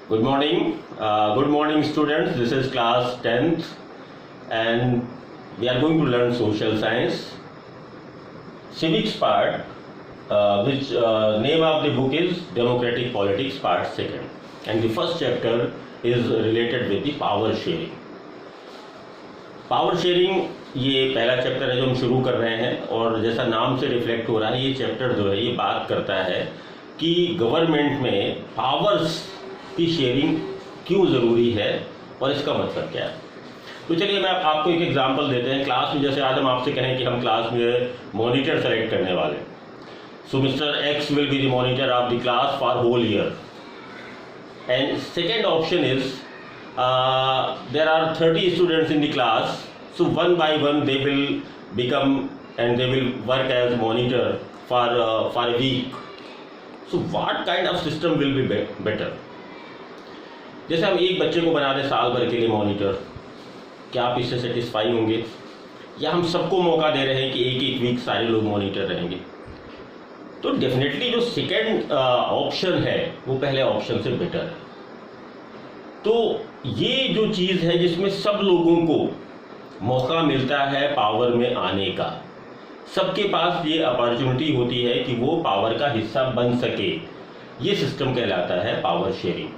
Good morning students. This is class 10th and we are going to learn social science. Civics part, which name of the book is Democratic Politics Part 2nd, and the first chapter is related with the power sharing. Power sharing ये पहला chapter है जो हम शुरू कर रहे हैं, और जैसा नाम से रिफ्लेक्ट हो रहा है ये चैप्टर जो है ये बात करता है कि गवर्नमेंट में पावर्स की शेयरिंग क्यों ज़रूरी है और इसका मतलब क्या है। तो चलिए मैं आपको एक एग्जांपल देते हैं। क्लास में जैसे आज हम आपसे कहें कि हम क्लास में मॉनिटर सेलेक्ट करने वाले, so mister X will be the monitor of the class for whole year, and second option is there are 30 students in the class, so one by one they will become and they will work as monitor for a week. So what kind of system will be better? जैसे हम एक बच्चे को बना दें साल भर के लिए मॉनिटर, क्या आप इससे सेटिस्फाई होंगे, या हम सबको मौका दे रहे हैं कि एक एक वीक सारे लोग मॉनिटर रहेंगे? तो डेफिनेटली जो सेकेंड ऑप्शन है वो पहले ऑप्शन से बेटर है। तो ये जो चीज़ है जिसमें सब लोगों को मौका मिलता है पावर में आने का, सबके पास ये अपॉर्चुनिटी होती है कि वो पावर का हिस्सा बन सके, ये सिस्टम कहलाता है power sharing.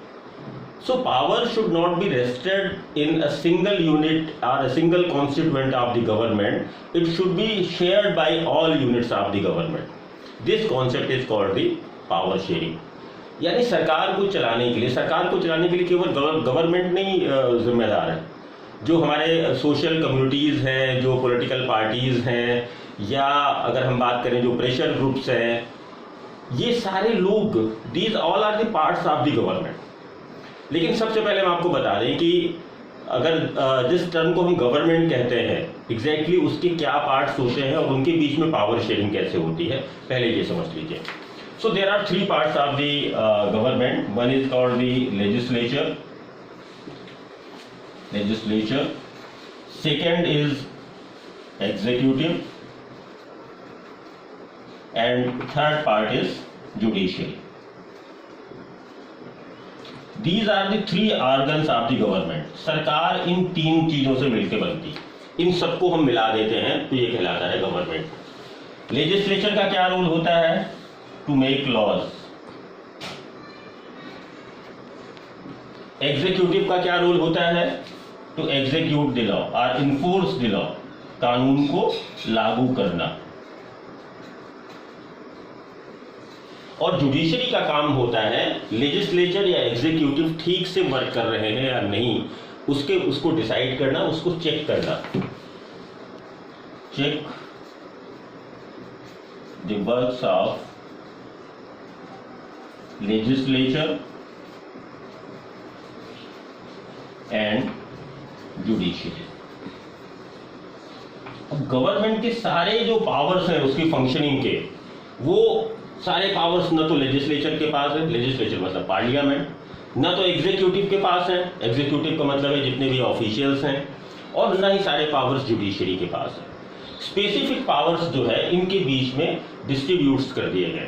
So power should not be rested in a single unit और a single constituent of the government, it should be shared by all units of the government. This concept is called the power sharing. यानी सरकार को चलाने के लिए केवल government नहीं जिम्मेदार है, जो हमारे सोशल कम्युनिटीज़ हैं, जो पॉलिटिकल पार्टीज़ हैं, या अगर हम बात करें जो प्रेशर ग्रुप्स हैं, ये सारे लोग, these all are the parts of the government. लेकिन सबसे पहले हम आपको बता दें कि अगर जिस टर्म को हम गवर्नमेंट कहते हैं एग्जैक्टली उसके क्या पार्ट्स होते हैं और उनके बीच में पावर शेयरिंग कैसे होती है, पहले ये समझ लीजिए। So there are three parts of the government. One is called the legislature. Second is executive, and third part is judiciary. These are the three organs of the government. सरकार इन तीन चीजों से मिलकर बनती, इन सबको हम मिला देते हैं तो ये कहलाता है गवर्नमेंट। लेजिस्लेचर का क्या रोल होता है? To make laws. एग्जीक्यूटिव का क्या रोल होता है? To execute the law or enforce the law, कानून को लागू करना। और जुडिशरी का काम होता है लेजिस्लेचर या एग्जीक्यूटिव ठीक से वर्क कर रहे हैं या नहीं, उसको डिसाइड करना, उसको चेक करना। Check the works of legislature and judiciary। अब गवर्नमेंट के सारे जो पावर्स हैं उसकी फंक्शनिंग के, वो सारे पावर्स न तो लेजिस्लेचर के पास है, लेजिस्लेचर मतलब पार्लियामेंट, न तो एग्जीक्यूटिव के पास है, एग्जीक्यूटिव का मतलब है जितने भी ऑफिशियल्स हैं, और न ही सारे पावर्स जुडिशरी के पास है। स्पेसिफिक पावर्स जो है इनके बीच में डिस्ट्रीब्यूट्स कर दिए गए,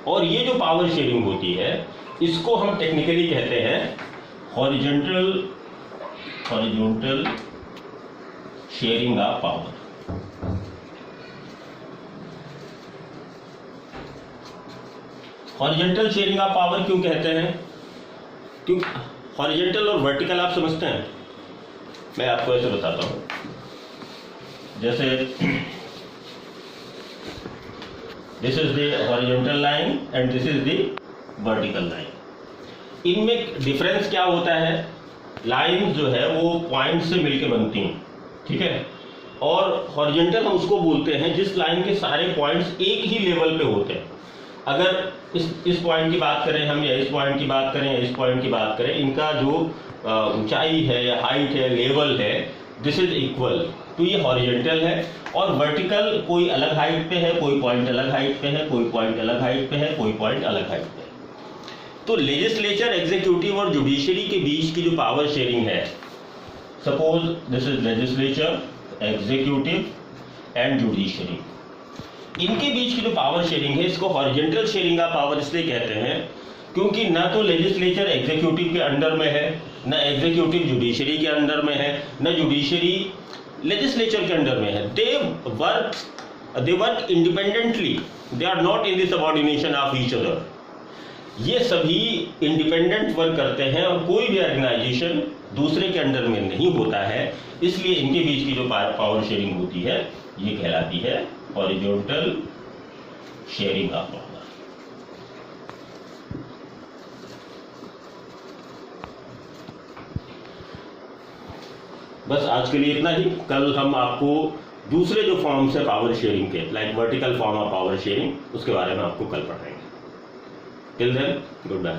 और ये जो पावर शेयरिंग होती है इसको हम टेक्निकली कहते हैं horizontal sharing of power. Horizontal sharing of power क्यों कहते हैं? क्योंकि हॉरिजॉन्टल और वर्टिकल आप समझते हैं, मैं आपको ऐसे बताता हूं। जैसे this is the horizontal line and this is the vertical line. इनमें डिफरेंस क्या होता है? लाइन जो है वो पॉइंट से मिलकर बनती हैं, ठीक है, और हॉरिजॉन्टल हम उसको बोलते हैं जिस लाइन के सारे पॉइंट्स एक ही लेवल पे होते हैं। अगर इस पॉइंट की बात करें हम, या इस पॉइंट की बात करें, या इस पॉइंट की बात करें, इनका जो ऊंचाई है या हाइट है, लेवल है, दिस इज इक्वल, तो ये हॉरिजॉन्टल है। और वर्टिकल कोई अलग हाइट पे है, कोई पॉइंट अलग हाइट पे है, कोई पॉइंट अलग हाइट पे है, कोई पॉइंट अलग हाइट पे है। तो लेजिस्लेचर, एग्जीक्यूटिव और जुडिशरी के बीच की जो पावर शेयरिंग है, suppose this is legislature, executive and judiciary, इनके बीच की जो पावर शेयरिंग है इसको हॉरिजॉन्टल शेयरिंग ऑफ पावर इसलिए कहते हैं क्योंकि ना तो लेजिस्लेचर एग्जीक्यूटिव के अंडर में है, ना एग्जीक्यूटिव जुडिशरी के अंडर में है, ना जुडिशरी लेजिस्लेचर के अंडर में है। They work independently, they are not in the subordination of each other. ये सभी इंडिपेंडेंट वर्क करते हैं और कोई भी ऑर्गेनाइजेशन दूसरे के अंडर में नहीं होता है, इसलिए इनके बीच की जो पावर शेयरिंग होती है ये कहलाती है हॉरिजॉन्टल शेयरिंग ऑफ पावर। बस आज के लिए इतना ही। कल हम आपको दूसरे जो फॉर्म्स है पावर शेयरिंग के, like vertical form of power sharing, उसके बारे में आपको कल पढ़ाएंगे। Till then, good bye.